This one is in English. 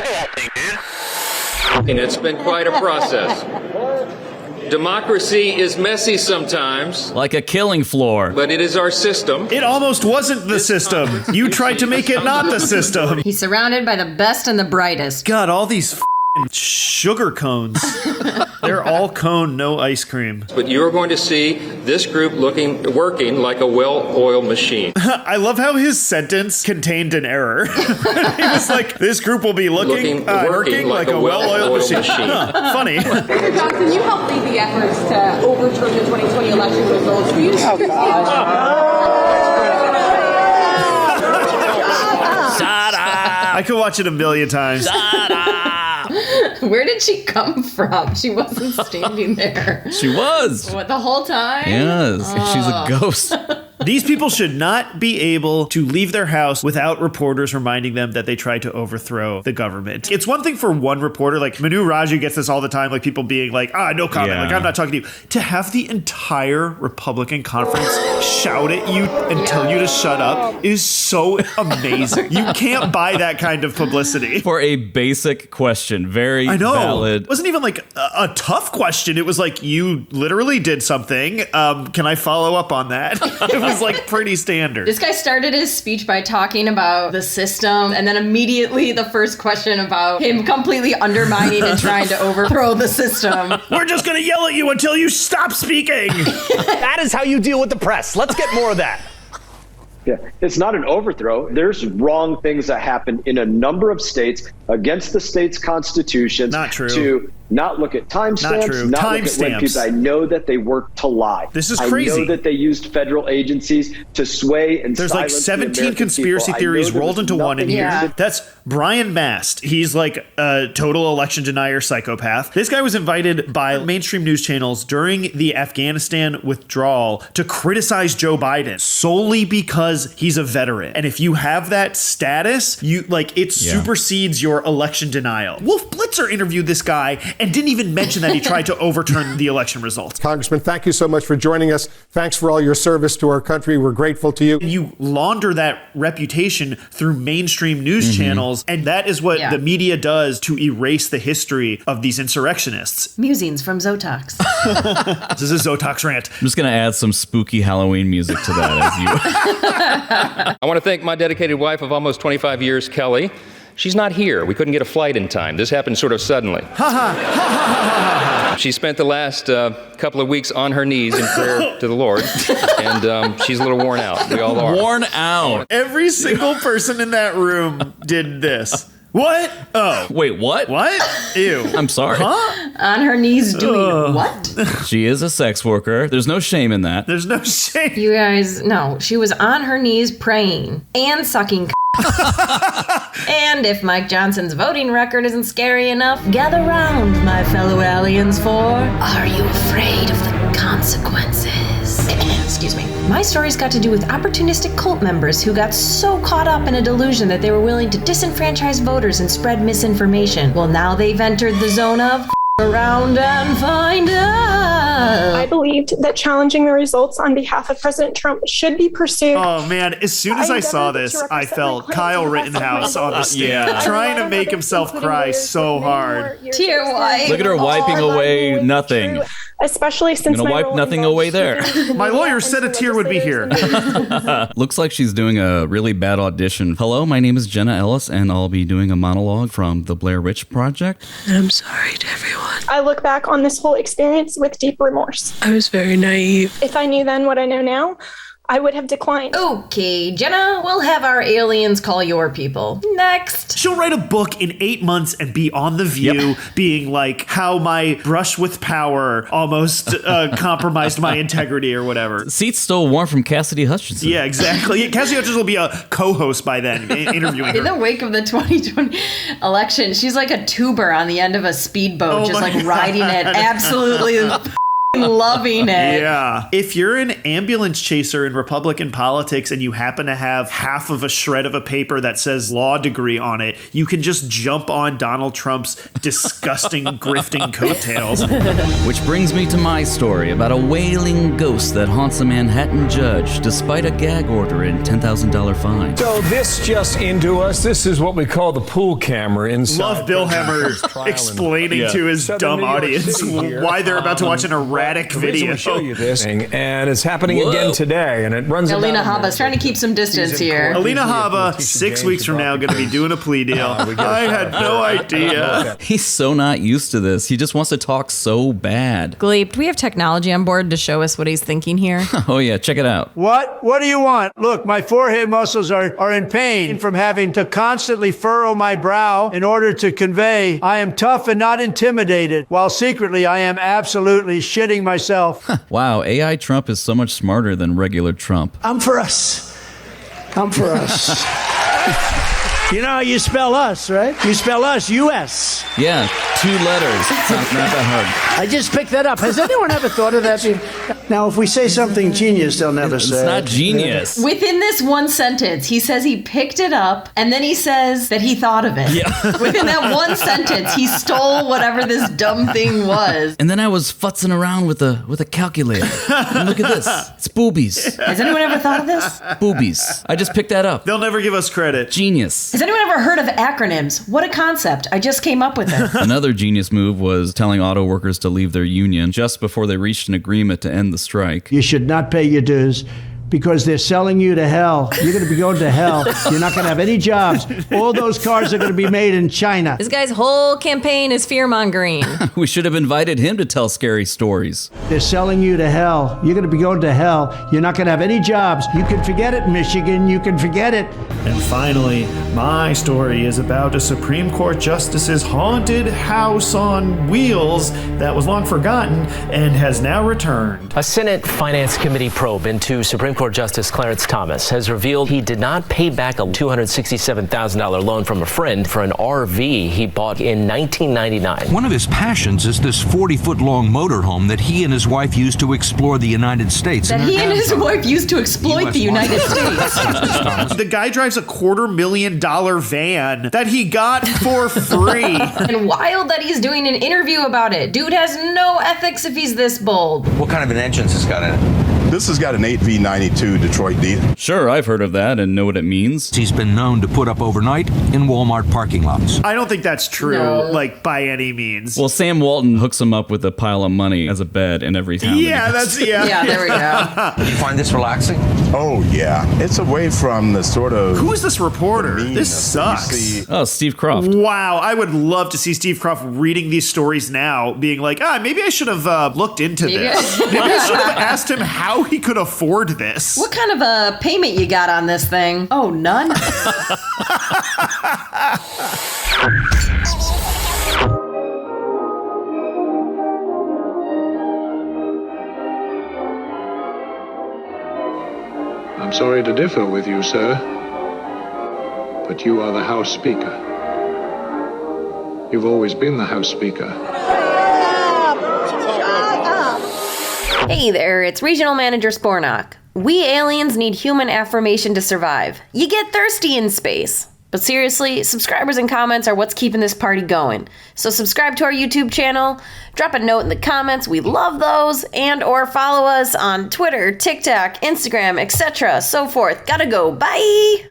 acting, dude. And it's been quite a process. Democracy is messy sometimes. Like a killing floor. But it is our system. It almost wasn't the system. You tried to make it not the system. He's surrounded by the best and the brightest. God, all these sugar cones. They're all cone, no ice cream. But you're going to see this group working like a well-oiled machine. I love how his sentence contained an error. He was like, this group will be working like a well-oiled machine. Funny. Mr. Johnson, you helped lead the efforts to overturn the 2020 election results. Will you just I could watch it a million times. Where did she come from? She wasn't standing there. She was. What, the whole time? Yes. She's a ghost. These people should not be able to leave their house without reporters reminding them that they tried to overthrow the government. It's one thing for one reporter, like Manu Raju gets this all the time, like people being like, no comment, like I'm not talking to you. To have the entire Republican conference shout at you and tell you to shut up is so amazing. You can't buy that kind of publicity. For a basic question. Very valid. It wasn't even like a tough question. It was like, you literally did something. Can I follow up on that? It was like pretty standard. This guy started his speech by talking about the system, and then immediately the first question about him completely undermining and trying to overthrow the system. We're just going to yell at you until you stop speaking. That is how you deal with the press. Let's get more of that. Yeah, it's not an overthrow. There's wrong things that happen in a number of states against the state's constitutions. Not true. To not look at timestamps, not look at when people. I know that they work to lie. This is crazy. I know that they used federal agencies to sway and There's like 17 conspiracy theories rolled into one in here. Yeah. That's Brian Mast. He's like a total election denier psychopath. This guy was invited by mainstream news channels during the Afghanistan withdrawal to criticize Joe Biden solely because he's a veteran. And if you have that status, it supersedes your election denial. Wolf Blitzer interviewed this guy and didn't even mention that he tried to overturn the election results. Congressman, thank you so much for joining us. Thanks for all your service to our country. We're grateful to you. You launder that reputation through mainstream news channels, and that is what the media does to erase the history of these insurrectionists. Musings from Zotox. This is a Zotox rant. I'm just going to add some spooky Halloween music to that as you... I want to thank my dedicated wife of almost 25 years, Kelly. She's not here. We couldn't get a flight in time. This happened sort of suddenly. She spent the last couple of weeks on her knees in prayer to the Lord, and she's a little worn out. We all are. Worn out. Every single person in that room did this. What? Oh. Wait, what? What? Ew. I'm sorry. Huh? On her knees doing what? She is a sex worker. There's no shame in that. There's no shame. You guys, no. She was on her knees praying and sucking And if Mike Johnson's voting record isn't scary enough, gather round, my fellow aliens, for Are You Afraid of the Consequences? Excuse me. My story's got to do with opportunistic cult members who got so caught up in a delusion that they were willing to disenfranchise voters and spread misinformation. Well, now they've entered the zone of around and find out. I believed that challenging the results on behalf of President Trump should be pursued. Oh man, as soon as I saw this, I felt Kyle Rittenhouse on the stand, trying to make himself cry so hard. Tear white. Look at her wiping away nothing. Especially since I'm gonna wipe nothing away there. My lawyer said a tear would be here. Looks like she's doing a really bad audition. Hello, my name is Jenna Ellis, and I'll be doing a monologue from the Blair Witch Project. I'm sorry to everyone. I look back on this whole experience with deep remorse. I was very naive. If I knew then what I know now, I would have declined. Okay, Jenna, we'll have our aliens call your people. Next. She'll write a book in 8 months and be on The View, being like, how my brush with power almost compromised my integrity or whatever. Seat's still warm from Cassidy Hutchinson. Yeah, exactly. Cassidy Hutchinson will be a co-host by then, interviewing her. In the wake of the 2020 election, she's like a tuber on the end of a speedboat, just like riding it, absolutely loving it. Yeah. If you're an ambulance chaser in Republican politics and you happen to have half of a shred of a paper that says law degree on it, you can just jump on Donald Trump's disgusting grifting coattails. Which brings me to my story about a wailing ghost that haunts a Manhattan judge despite a gag order and $10,000 fine. So this just into us. This is what we call the pool camera inside. Love Bill Hemmer explaining to his dumb audience why they're about to watch an erratic video. We'll show you this thing, and it's happening again today, and it runs. Alina Habba's trying to keep some distance here. Alina Habba, 6 weeks from now, going to be doing a plea deal. I had no idea. He's so not used to this. He just wants to talk so bad. Gleep, do we have technology on board to show us what he's thinking here? Oh yeah, check it out. What do you want? Look, my forehead muscles are in pain from having to constantly furrow my brow in order to convey I am tough and not intimidated, while secretly I am absolutely shitting myself. Wow, AI Trump is so much smarter than regular Trump. I'm for us. I'm for us. You know how you spell us, right? You spell us, U.S. Yeah, 2 letters. It's not that hard. I just picked that up. Has anyone ever thought of that? Now, if we say something genius, they'll never say it's not genius. Within this one sentence, he says he picked it up, and then he says that he thought of it. Yeah. Within that one sentence, he stole whatever this dumb thing was. And then I was futzing around with a calculator. And look at this. It's boobies. Has anyone ever thought of this? Boobies. I just picked that up. They'll never give us credit. Genius. Has anyone ever heard of acronyms? What a concept. I just came up with it. Another genius move was telling auto workers to leave their union just before they reached an agreement to end the strike. You should not pay your dues because they're selling you to hell. You're going to be going to hell. You're not going to have any jobs. All those cars are going to be made in China. This guy's whole campaign is fear-mongering. We should have invited him to tell scary stories. They're selling you to hell. You're going to be going to hell. You're not going to have any jobs. You can forget it, Michigan. You can forget it. And finally, my story is about a Supreme Court justice's haunted house on wheels that was long forgotten and has now returned. A Senate Finance Committee probe into Supreme Court Justice Clarence Thomas has revealed he did not pay back a $267,000 loan from a friend for an RV he bought in 1999. One of his passions is this 40-foot-long motorhome that he and his wife used to explore the United States. That he and his wife used to exploit the United States. The guy drives a $250,000 van that he got for free. And wild that he's doing an interview about it. Dude has no ethics if he's this bold. What kind of an engine has got in it? This has got an 8V92 Detroit diesel. Sure, I've heard of that and know what it means. He's been known to put up overnight in Walmart parking lots. I don't think that's true, like, by any means. Well, Sam Walton hooks him up with a pile of money as a bed in every town. Yeah, Yeah, there we go. Did you find this relaxing? Oh, yeah. It's away from the sort of... Who is this reporter? This sucks. Oh, Steve Croft. Wow, I would love to see Steve Croft reading these stories now, being like, maybe I should have looked into this. Maybe I should have asked him how he could afford this. What kind of a payment you got on this thing? Oh, none? I'm sorry to differ with you, sir, but you are the House Speaker. You've always been the House Speaker. Hey there, it's Regional Manager Spornock. We aliens need human affirmation to survive. You get thirsty in space. But seriously, subscribers and comments are what's keeping this party going. So subscribe to our YouTube channel, drop a note in the comments, we love those, and or follow us on Twitter, TikTok, Instagram, etc. so forth. Gotta go, bye!